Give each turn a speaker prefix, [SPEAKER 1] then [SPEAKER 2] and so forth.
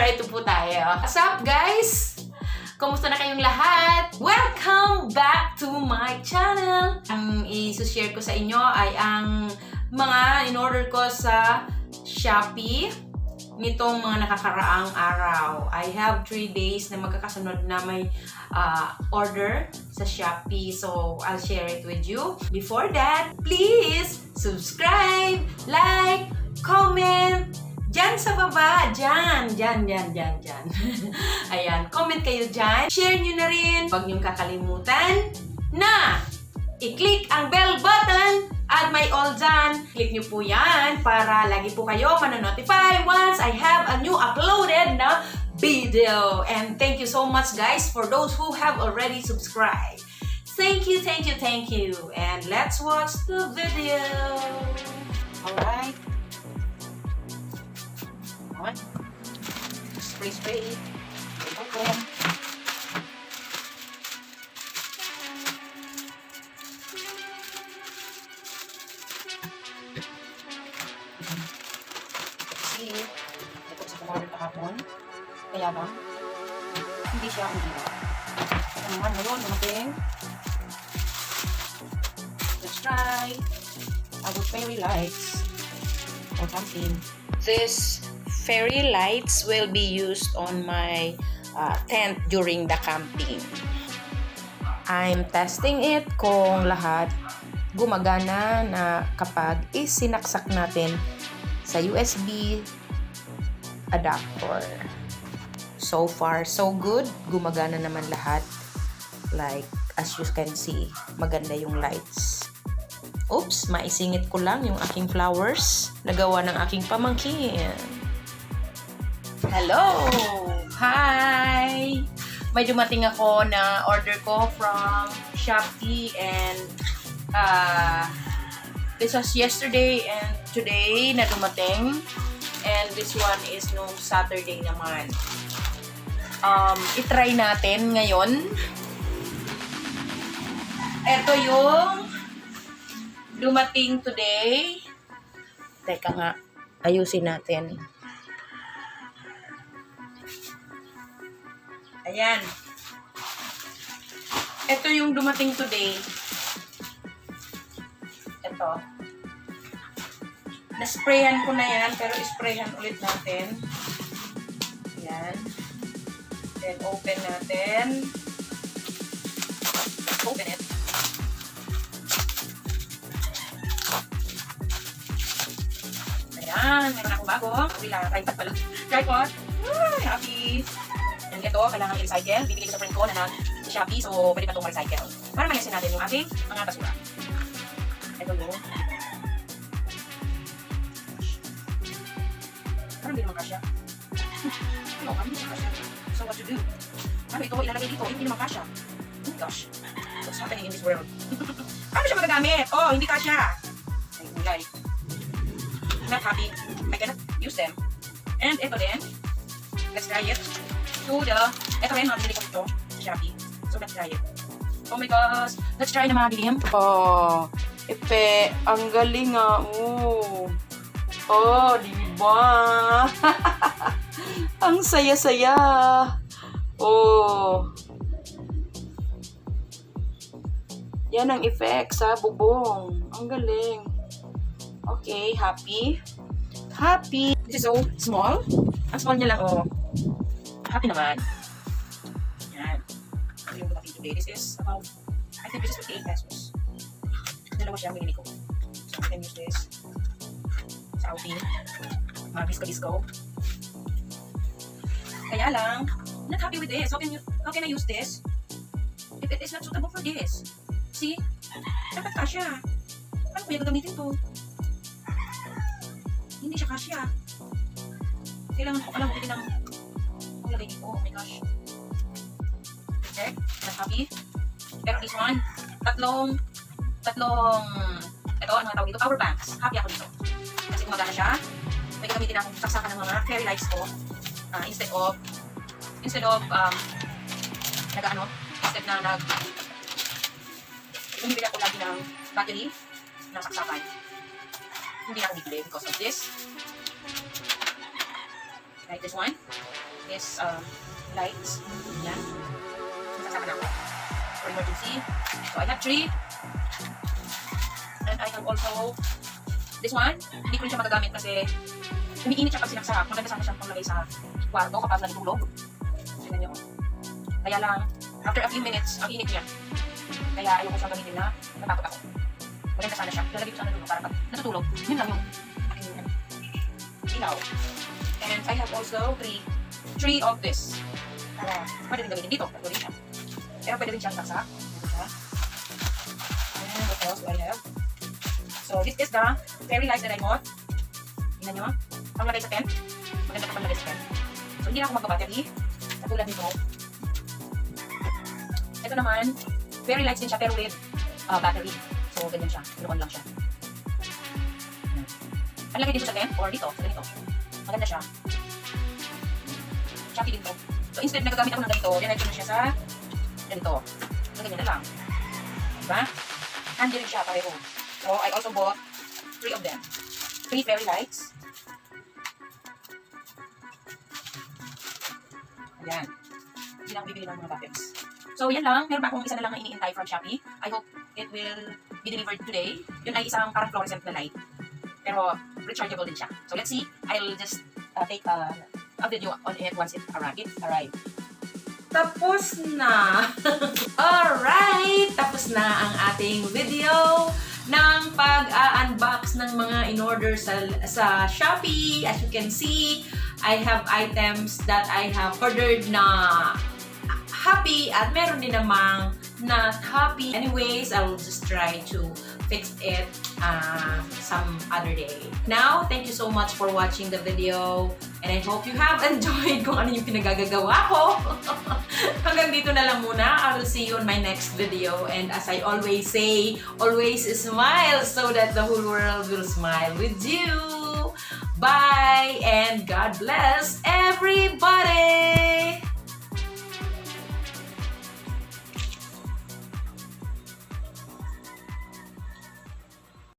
[SPEAKER 1] ito po tayo. What's up, guys? Kumusta na kayong lahat? Welcome back to my channel! Ang i-share ko sa inyo ay ang mga in-order ko sa Shoppee nitong mga nakakaraang araw. I have 3 days na magkakasunod na may order sa Shoppee. So, I'll share it with you. Before that, please subscribe, like, comment, dyan sa baba, dyan. Ayan, comment kayo dyan. Share nyo na rin. Huwag nyo kakalimutan na i-click ang bell button at may all done. Click nyo po yan para lagi po kayo manonotify once I have a new uploaded na video. And thank you so much, guys, for those who have already subscribed. Thank you. And let's watch the video. Alright. Spray. Open. See, ito sa kumorder kahapon. Kaya ba? Hindi siya ang dito. Ito naman ngayon, dumating. Let's try our fairy lights or something. This fairy lights will be used on my tent during the camping. I'm testing it kung lahat gumagana na kapag isinaksak natin sa USB adapter. So far, so good. Gumagana naman lahat. Like, as you can see, maganda yung lights. Oops, maisingit ko lang yung aking flowers na gawa ng aking pamangkin. Hello! Hi! May dumating ako na order ko from Shoppee and this was yesterday and today na dumating, and this one is nung Saturday naman. I-try natin ngayon. Ito yung dumating today. Teka nga, ayusin natin. Ayan. Ito yung dumating today. Ito. Nasprayan ko na yan, pero isprayan ulit natin. Ayan. Then, open natin. Open it. Ayan. Meron akong bago. Bila, tripod pala. Tripod. Happy. And ito, kailangan i-recycle. Bibigay ko sa friend ko na Shoppee, so pwede pa itong recycle. Para mayasin natin yung ating mga basura. Ito yung parang hindi naman kasya. No, parang hindi naman kasya. So what to do? Ano ito, ilalagay dito, hindi naman kasya. Oh my gosh. What's happening in this world? Paano siya magagamit? Oh, hindi kasya. Ay, gulay. I'm not happy. I cannot use them. And ito din. Let's try it. Ito rin, mga binili ko dito sa Shoppee. So, let's try it. Oh my gosh. Let's try na mga bilim. Oh, epe. Ang galing nga. Oh, diba? Ang saya-saya. Oh. Yan ang effect sa bubong. Ang galing. Okay, happy. Happy. This is so small. Ang small niya lang, oh. Happy naman. Yan. Ito yung dumating today. This is about, I think this is 58 pesos. Dalawa siya, binili ko. So, I can use this. Sa outing. Mga disco-disco. Kaya lang, not happy with this. How can I use this? If it is not suitable for this. See? Dapat kasya. Paano ko yung gagamitin to? Hindi siya kasya. Kailangan ko palang pwede ng lagay dito. Oh my gosh. Okay, not happy. Pero this one, tatlong, ito, ano nga tawag dito? Power banks. Happy ako dito. Kasi gumagana siya. May gagamitin akong saksakan ng mga fairy lights ko. Instead of bumibili ako lagi ng battery ng saksakan. Hindi na ako bibili because of this. Like this one. This lights. Yan. Sasama na ako. For emergency. So I have 3. And I have also this one. Hindi ko rin siya magagamit kasi umiinit siya pag sinaksak. Maganda sana siyang panglagay sa kwarto kapag natutulog. Tignan niyo. Kaya lang, after a few minutes, ang init niya. Kaya ayoko siyang gamitin na natakot ako. Maganda sana siya. Lalagay ko sana doon para pag natutulog. Yun lang yung aking ilaw. And I have also 3 of this. Para pwede rin gamitin dito. Pwede rin siya. Pero pwede rin siyang saksak. And what else do I have? So this is the fairy lights that I bought. Tingnan nyo. Panglagay sa tent. Maganda pa panglagay sa tent. So hindi na ako magbabattery. Katulad nito. Ito naman, fairy lights din siya pero with battery. So ganyan siya. Inuwan lang siya. Panlagay dito sa tent or dito. Sa ganito. Maganda siya. Shoppee din to. So instead nagagamit ako ng ganito, diretso na siya sa ganito. So ganyan na lang. Diba? Handy rin siya pareho. So I also bought 3 of them. 3 fairy lights. Ayan. Hindi na ako bibili ng mga batteries. So yan lang. Meron pa akong isa na lang na iniintay from Shoppee. I hope it will be delivered today. Yun ay isang parang fluorescent na light. Pero rechargeable din siya. So let's see. I'll just take a video on it once it arrives. Tapos na! Alright! Tapos na ang ating video ng pag-unbox ng mga in-order sa Shoppee. As you can see, I have items that I have ordered na happy at meron din namang not happy. Anyways, I will just try to fix it some other day. Now, thank you so much for watching the video and I hope you have enjoyed kung ano yung pinagagagawa ko. Hanggang dito na lang muna. I will see you on my next video and as I always say, always smile so that the whole world will smile with you. Bye and God bless everybody!